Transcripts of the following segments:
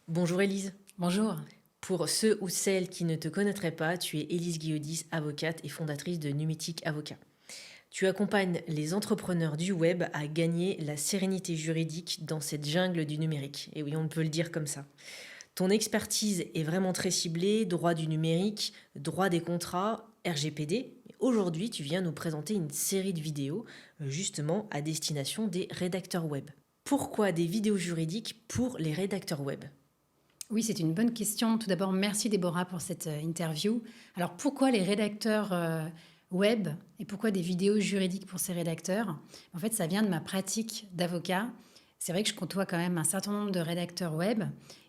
Bonjour Élise. Bonjour. Pour ceux ou celles qui ne te connaîtraient pas, tu es Élise Guillaudis, avocate et fondatrice de Numitic Avocat. Tu accompagnes les entrepreneurs du web à gagner la sérénité juridique dans cette jungle du numérique. Et oui, on peut le dire comme ça. Ton expertise est vraiment très ciblée, droit du numérique, droit des contrats, RGPD. Aujourd'hui, tu viens nous présenter une série de vidéos justement à destination des rédacteurs web. Pourquoi des vidéos juridiques pour les rédacteurs web? Oui, c'est une bonne question. Tout d'abord, merci Déborah pour cette interview. Alors, pourquoi les rédacteurs web et pourquoi des vidéos juridiques pour ces rédacteurs? En fait, ça vient de ma pratique d'avocat. C'est vrai que je côtoie quand même un certain nombre de rédacteurs web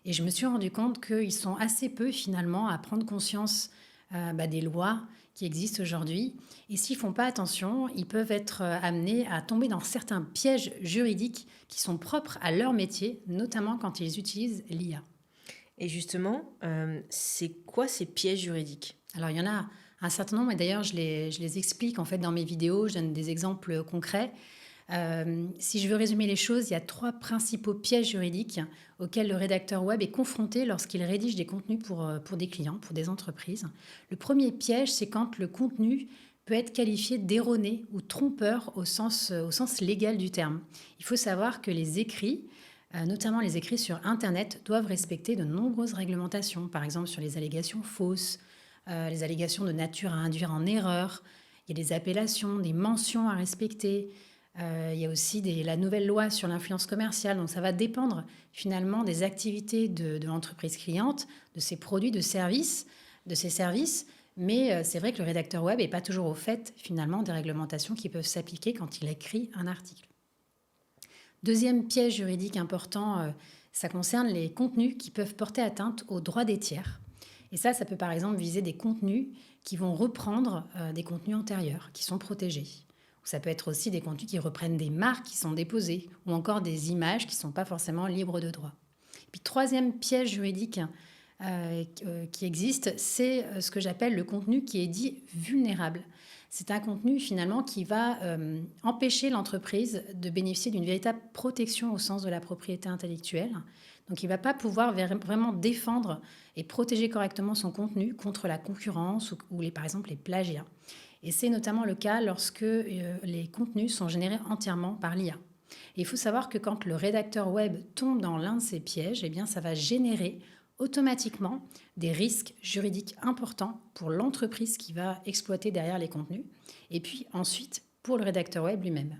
et je me suis rendu compte qu'ils sont assez peu finalement à prendre conscience des lois qui existent aujourd'hui. Et s'ils ne font pas attention, ils peuvent être amenés à tomber dans certains pièges juridiques qui sont propres à leur métier, notamment quand ils utilisent l'IA. Et justement, c'est quoi ces pièges juridiques? Alors, il y en a un certain nombre, et d'ailleurs, je les explique en fait dans mes vidéos, je donne des exemples concrets. Si je veux résumer les choses, il y a trois principaux pièges juridiques auxquels le rédacteur web est confronté lorsqu'il rédige des contenus pour des clients, pour des entreprises. Le premier piège, c'est quand le contenu peut être qualifié d'erroné ou trompeur au sens légal du terme. Il faut savoir que les écrits, notamment les écrits sur Internet, doivent respecter de nombreuses réglementations, par exemple sur les allégations fausses, les allégations de nature à induire en erreur. Il y a des appellations, des mentions à respecter. Il y a aussi la nouvelle loi sur l'influence commerciale. Donc ça va dépendre finalement des activités de l'entreprise cliente, de ses produits, de ses services. Mais c'est vrai que le rédacteur web n'est pas toujours au fait finalement des réglementations qui peuvent s'appliquer quand il écrit un article. Deuxième piège juridique important, ça concerne les contenus qui peuvent porter atteinte aux droits des tiers. Et ça peut par exemple viser des contenus qui vont reprendre des contenus antérieurs, qui sont protégés. Ça peut être aussi des contenus qui reprennent des marques qui sont déposées, ou encore des images qui ne sont pas forcément libres de droit. Puis troisième piège juridique qui existe, c'est ce que j'appelle le contenu qui est dit vulnérable. C'est un contenu finalement qui va empêcher l'entreprise de bénéficier d'une véritable protection au sens de la propriété intellectuelle. Donc il ne va pas pouvoir vraiment défendre et protéger correctement son contenu contre la concurrence ou par exemple les plagiats. Et c'est notamment le cas lorsque les contenus sont générés entièrement par l'IA. Et il faut savoir que quand le rédacteur web tombe dans l'un de ces pièges, eh bien, ça va générer automatiquement des risques juridiques importants pour l'entreprise qui va exploiter derrière les contenus, et puis ensuite pour le rédacteur web lui-même.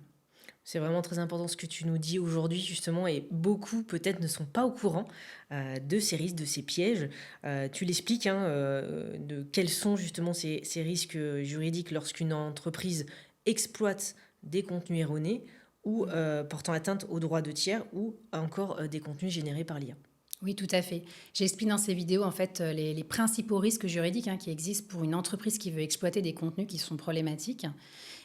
C'est vraiment très important ce que tu nous dis aujourd'hui justement et beaucoup peut-être ne sont pas au courant de ces risques, de ces pièges. Tu l'expliques de quels sont justement ces risques juridiques lorsqu'une entreprise exploite des contenus erronés ou portant atteinte aux droits de tiers ou encore des contenus générés par l'IA. Oui, tout à fait. J'explique dans ces vidéos en fait les principaux risques juridiques qui existent pour une entreprise qui veut exploiter des contenus qui sont problématiques.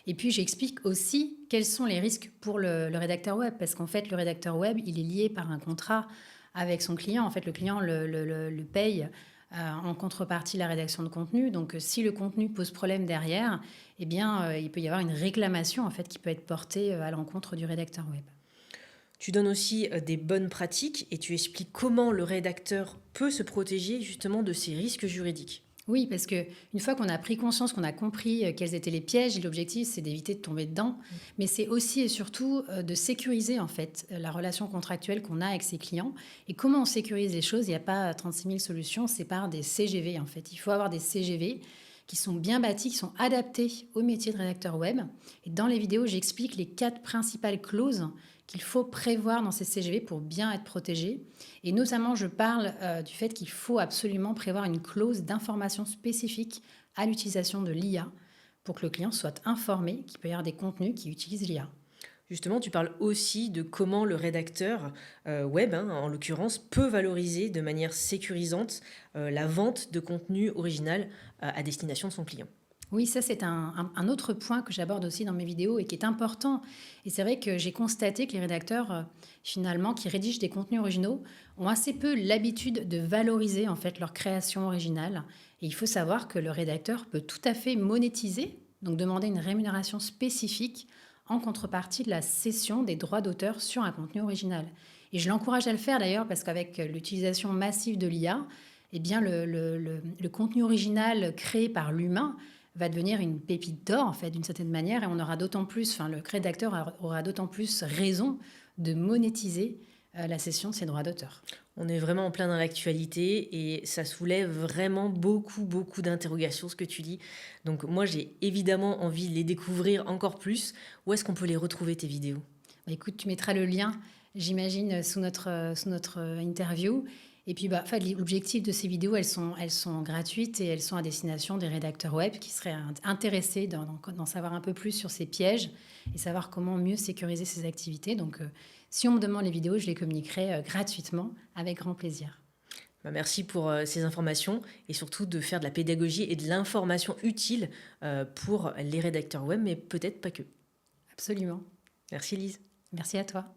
Et puis j'explique aussi quels sont les risques pour le rédacteur web, parce qu'en fait le rédacteur web il est lié par un contrat avec son client. En fait le client le paye en contrepartie la rédaction de contenu. Donc si le contenu pose problème derrière, eh bien il peut y avoir une réclamation en fait qui peut être portée à l'encontre du rédacteur web. Tu donnes aussi des bonnes pratiques et tu expliques comment le rédacteur peut se protéger justement de ces risques juridiques. Oui, parce que une fois qu'on a pris conscience, qu'on a compris quels étaient les pièges, l'objectif c'est d'éviter de tomber dedans, mais c'est aussi et surtout de sécuriser en fait la relation contractuelle qu'on a avec ses clients. Et comment on sécurise les choses? Il n'y a pas 36 000 solutions, c'est par des CGV en fait. Il faut avoir des CGV qui sont bien bâtis, qui sont adaptés au métier de rédacteur web. Et dans les vidéos, j'explique les 4 principales clauses qu'il faut prévoir dans ces CGV pour bien être protégé. Et notamment, je parle du fait qu'il faut absolument prévoir une clause d'information spécifique à l'utilisation de l'IA pour que le client soit informé qu'il peut y avoir des contenus qui utilisent l'IA. Justement, tu parles aussi de comment le rédacteur web, en l'occurrence, peut valoriser de manière sécurisante la vente de contenu original à destination de son client. Oui, ça c'est un autre point que j'aborde aussi dans mes vidéos et qui est important. Et c'est vrai que j'ai constaté que les rédacteurs, finalement, qui rédigent des contenus originaux, ont assez peu l'habitude de valoriser en fait leur création originale. Et il faut savoir que le rédacteur peut tout à fait monétiser, donc demander une rémunération spécifique en contrepartie de la cession des droits d'auteur sur un contenu original. Et je l'encourage à le faire d'ailleurs parce qu'avec l'utilisation massive de l'IA, eh bien le contenu original créé par l'humain va devenir une pépite d'or, en fait, d'une certaine manière, et on aura d'autant plus, enfin, le rédacteur aura d'autant plus raison de monétiser la cession de ses droits d'auteur. On est vraiment en plein dans l'actualité et ça soulève vraiment beaucoup, beaucoup d'interrogations, ce que tu dis. Donc moi, j'ai évidemment envie de les découvrir encore plus. Où est-ce qu'on peut les retrouver, tes vidéos? Bah, écoute, tu mettras le lien, j'imagine, sous notre interview. Et puis, bah, en fait, l'objectif de ces vidéos, elles sont gratuites et elles sont à destination des rédacteurs web qui seraient intéressés d'en savoir un peu plus sur ces pièges et savoir comment mieux sécuriser ces activités. Donc, si on me demande les vidéos, je les communiquerai gratuitement avec grand plaisir. Bah, merci pour ces informations et surtout de faire de la pédagogie et de l'information utile pour les rédacteurs web, mais peut-être pas que. Absolument. Merci Lise. Merci à toi.